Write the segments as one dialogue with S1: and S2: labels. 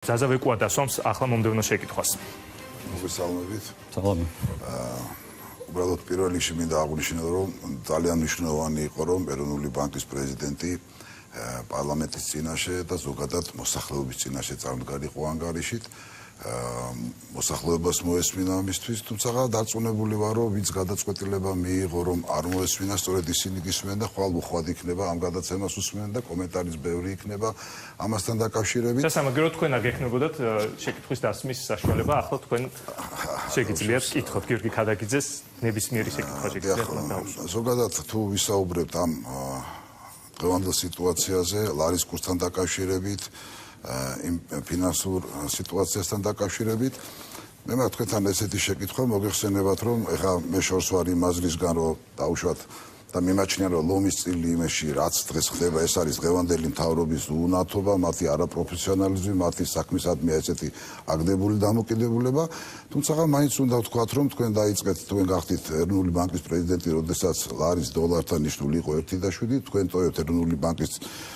S1: ზაზავეკუა დასვამს ახლა მომდევნო შეკითხვას.
S2: მოგესალმებით.
S3: სალამი.
S2: უბრალოდ პირველ რიგში მინდა აღვნიშნო, რომ ძალიან მნიშვნელოვანი იყო, რომ ეროვნული ბანკის პრეზიდენტი პარლამენტის წინაშე და ზოგადად მოსახლეობის წინაშე წარმდგარიყო ანგარიშით. მოსახლეობას მოესმინა ამისთვის, თუმცა დარწმუნებული ვარ, რომ ვინც გადაწყვეტილება მიიღო, რომ არ მოესმინა, სწორედ ისინი გისმენ და ხვალ უხვად იქნება ამ გადაცემას უსმენ და კომენტარის ბევრი იქნება ამასთან დაკავშირებით.
S1: სასამაგრო თქვენ არ გექნებოდათ შეკითხვის დასმის საშუალება, ახლა თქვენ შეგიძლიათ კითხოთ გიორგი ქადაგიძეს ნებისმიერი შეკითხვა შეგიძლიათ.
S2: ზოგადად თუ ვისაუბრებთ ამ დღევანდელ სიტუაციაზე, ლარის კურსთან დაკავშირებით, იმ ფინანსურ სიტუაციასთან დაკავშირებით, მე მაქვს თქვენთან ესეთი შეკითხვა, მოგეხსენებათ, რომ ეხლა მე შორს ვარ იმ აზრისგან, რომ დაუშვათ და მიმაჩნია, რომ ლომის წილი იმაში, რაც დღეს ხდება, ეს არის დღევანდელი მთავრობის უუნათობა, მათი არაპროფესიონალიზმი, მათი საქმისადმი ესეთი აგდებული დამოკიდებულება, თუმცა მაინც უნდა ვთქვათ, რომ თქვენ დაიწყეთ, თქვენ გახდით ეროვნული ბანკის პრეზიდენტი, როდესაც ლარის დოლართან ნიშნული იყო 1.7, თქვენ ტოვებთ ეროვნული ბანკის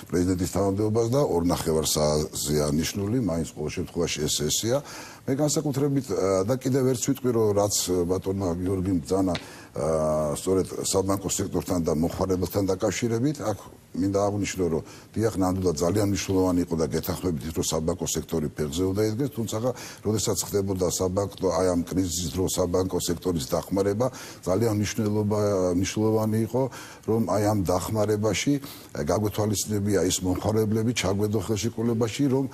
S2: პრეზიდენტის თანამდებობას და 2.5 საათზეა ნიშნული, მაინც ყოველ შემთხვევაში ეს ესეა. მე განსაკუთრებით და კიდევ ერთ ვიტყვი, რომ რაც ბატონმა გიორგიმ ბრძანა სწორედ საბანკო სექტორთან და მოხმარებელთან დაკავშირებით, აქ მინდა აღვნიშნო, რომ დიახ, ნამდვილად ძალიან მნიშვნელოვანი იყო და გეთანხმებით, რომ საბანკო სექტორი ფეხზე უნდა იდგეს, თუმცა როდესაც ხდებოდა საბანკო აი ამ კრიზისის დროს საბანკო სექტორის დახმარება, ძალიან მნიშვნელოვანი იყო, რომ აი ამ დახმარებაში გაგვეთვალისწინებია ის მომხმარებლები ჩაგვედო ხელშეკრულებაში, რომ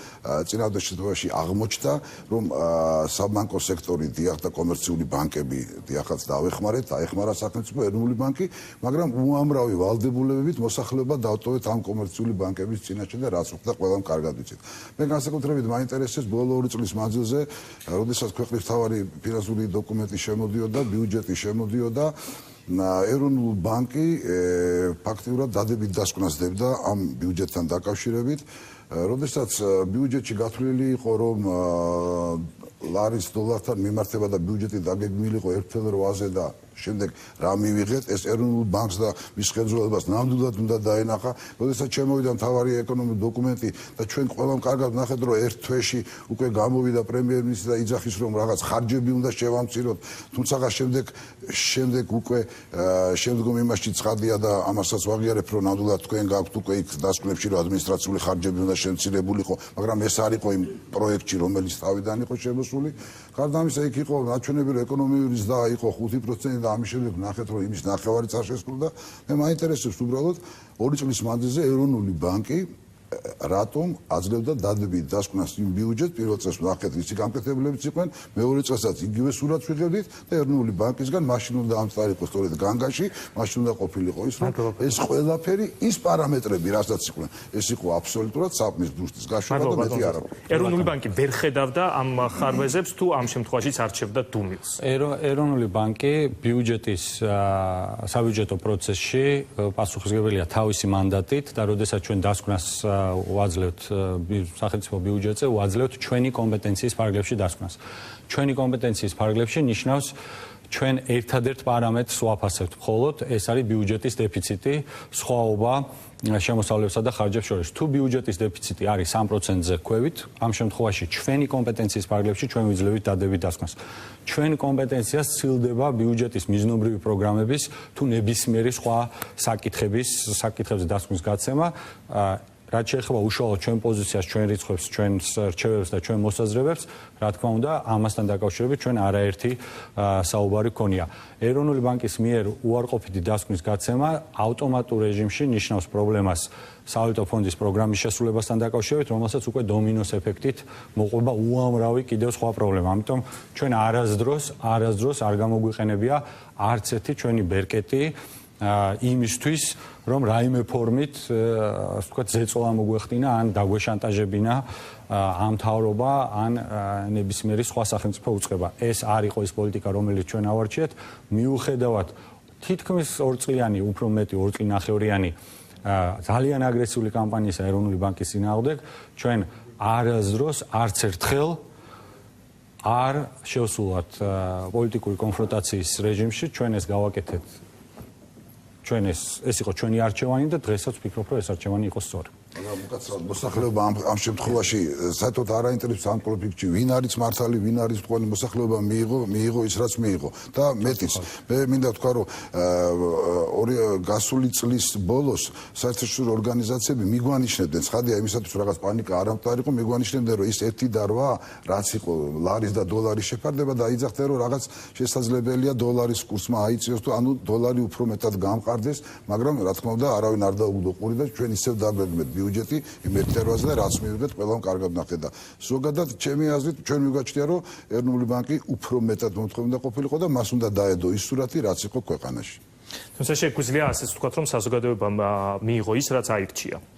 S2: წინააღმდეგ შემთხვევაში აღმოჩნდა, რომ საბანკო სექტორი დიახ და კომერციული ბანკები დიახაც დაეხმარეთ, დაეხმარა სახელმწიფო ეროვნული ბანკი, მაგრამ უამრავი ვალდებულებებით მოსახლეობა დავტოვეთ ამ კომერციული ბანკების წინაშე და რაც უხდა ყველამ კარგად ვიცით. მე განსაკუთრებით მაინტერესებს ბოლო 2 წლის მანძილზე, როდესაც ქვეყნის მთავარი ფინანსური დოკუმენტი შემოდიოდა, ბიუჯეტი შემოდიოდა, ეროვნული ბანკი ფაქტიურად დადებით დასკვნას დებდა ამ ბიუჯეტთან დაკავშირებით, როდესაც ბიუჯეტში გათვლილი იყო, რომ ლარის დოლართან მიმართება და ბიუჯეტი დაგეგმილი იყო 1.8-ზე და შემდეგ რა მივიღეთ, ეს ეროვნულ ბანკს და მის ხელმძღვანელობას ნამდვილად უნდა დაენახა. როდესაც შემოვიდა მთავარი ეკონომიკური დოკუმენტი და ჩვენ ყველამ კარგად ვნახეთ, რომ ერთ თვეში უკვე გამოვიდა პრემიერ-მინისტრი და იძახის, რომ რაღაც ხარჯები უნდა შევამციროთ, თუმცა შემდეგ უკვე შემდგომ იმაში ცხადია და ამასაც ვაღიარებ, რომ ნამდვილად თქვენ გაქვთ უკვე იქ დასკვნებში, რომ ადმინისტრაციული ხარჯები უნდა შემცირებულიყო, მაგრამ ეს არ იყო იმ პროექტში, რომელიც თავიდან იყო შემოსული. გარდა ამისა, იქ იყო ნაჩვენები, რომ ეკონომიური ზრდა იყო 5% და ამის შემდეგ ნახეთ, რომ იმის ნახევარი წარსულდა. მე მაინტერესებს უბრალოდ 2 წლის მანძილზე ეროვნული ბანკი რატომ აძლევდა დადებით დასკვნას იმ ბიუჯეტს, პირველ წელს ნახეთ ისი გამკეთებლებიც იყვნენ, მეორე წელსაც იგივე სურათს ვიღებდით და ეროვნული ბანკისგან მაშინ უნდა ამწყარიყო სწორედ განგაში, მაშინ უნდა ყოფილიყო ის, რომ ეს ყველაფერი ის პარამეტრები, რასაც იყვნენ, ეს იყო აბსოლუტურად საქმის დუშტის გაშუქება და მეტი არაფერი.
S1: ეროვნული ბანკი ვერ ხედავდა ამ ხარვეზებს თუ ამ შემთხვევაშიც არჩევდა დუმილს.
S3: ეროვნული ბანკი ბიუჯეტის საბიუჯეტო პროცესში პასუხისმგებელია თავისი მანდატით და როდესაც ჩვენ დასკვნას ვაძლევთ სახელმწიფო ბიუჯეტზე, ვაძლევთ ჩვენი კომპეტენციის ფარგლებში დასკვნას. ჩვენი კომპეტენციის ფარგლებში ნიშნავს ჩვენ ერთადერთ პარამეტრს ვაფასებთ მხოლოდ, ეს არის ბიუჯეტის დეფიციტი, სხვაობა შემოსავლებსა და ხარჯებს შორის. თუ ბიუჯეტის დეფიციტი არის 3%-ზე ქვევით, ამ შემთხვევაში ჩვენი კომპეტენციის ფარგლებში ჩვენ ვიძლევით დადებით დასკვნას. ჩვენი კომპეტენცია სცილდება ბიუჯეტის მიზნობრივი პროგრამების თუ ნებისმიერი სხვა საკითხებზე დასკვნის გაცემა. რაც შეეხება უშუალოდ ჩვენ პოზიციას, ჩვენ რიცხვებს, ჩვენს რჩევებს და ჩვენ მოსაზრებებს, რა თქმა უნდა, ამასთან დაკავშირებით ჩვენ არაერთი საუბარი გქონია. ეროვნული ბანკის მიერ უარყოფითი დასკვნის გაცემა ავტომატურ რეჟიმში ნიშნავს პრობლემას სავალუტო ფონდის პროგრამის შესრულებასთან დაკავშირებით, რომელსაც უკვე დომინოს ეფექტით მოყვება უამრავი კიდევ სხვა პრობლემა. ამიტომ ჩვენ არასდროს არ გამოგვიყენებია არც ერთი ჩვენი ბერკეტი იმისთვის, რომ რაიმე ფორმით, ასე ვთქვათ, ზეწოლა მოგვეხდინა, ან დაგვეშანტაჟებინა ამ მთავრობა, ან ნებისმიერი სხვა სახელმწიფო უწყება. ეს არ იყო ის პოლიტიკა, რომელიც ჩვენ ავარჩიეთ, მიუხედავად თითქმის 2 წლიანი, უფრო მეტი 2 წლინახევრიანი ძალიან აგრესიული კამპანიისა ეროვნული ბანკის წინააღმდეგ, ჩვენ არასდროს არც ერთხელ არ შევსულვათ პოლიტიკური კონფრონტაციის რეჟიმში, ჩვენ ეს გავაკეთეთ. ჩვენ ეს იყო ჩვენი არჩევანი და დღესაც ვფიქრობ, რომ ეს არჩევანი იყო სწორი.
S2: მოსახლეობა ამ შემთხვევაში საერთოდ არ აინტერესებს ამ კონფლიქტში ვინ არის მართალი, ვინ არის მწვანე, მოსახლეობა მიიღო ის რაც მიიღო და მეტიც. მე მინდა ვთქვა რომ გასული წლის ბოლოს საერთაშორისო ორგანიზაციები მიგვანიშნებდნენ, ცხადია იმისათვის რაღაც პანიკა არ ამტარიყო, მიგვანიშნებდნენ რომ ის 1.8 რაც იყო ლარის და დოლარის შეფარდება და იძახდნენ რომ რაღაც შესაძლებელია დოლარის კურსმა აიწიოს თუ ანუ დოლარი უფრო მეტად გამყარდეს, მაგრამ რა თქმა უნდა არავინ არ დაუგდო ყური და ჩვენ ისევ დაგვეგმეთ ბიუჯეტი იმ 1.8-ზე და რაც მივიღეთ ყველამ კარგად ნახეთ და ზოგადად ჩემი აზრით ჩვენ მიგვაჩნია რომ ეროვნული ბანკი უფრო მეტად მომთხოვნა ყოფილიყო და მას უნდა დაედო ის სურათი რაც იყო ქვეყანაში.
S1: თუმცა შეგვიძლია ასეც ვთქვათ რომ საზოგადოებამ მიიღო ის რაც აირჩია.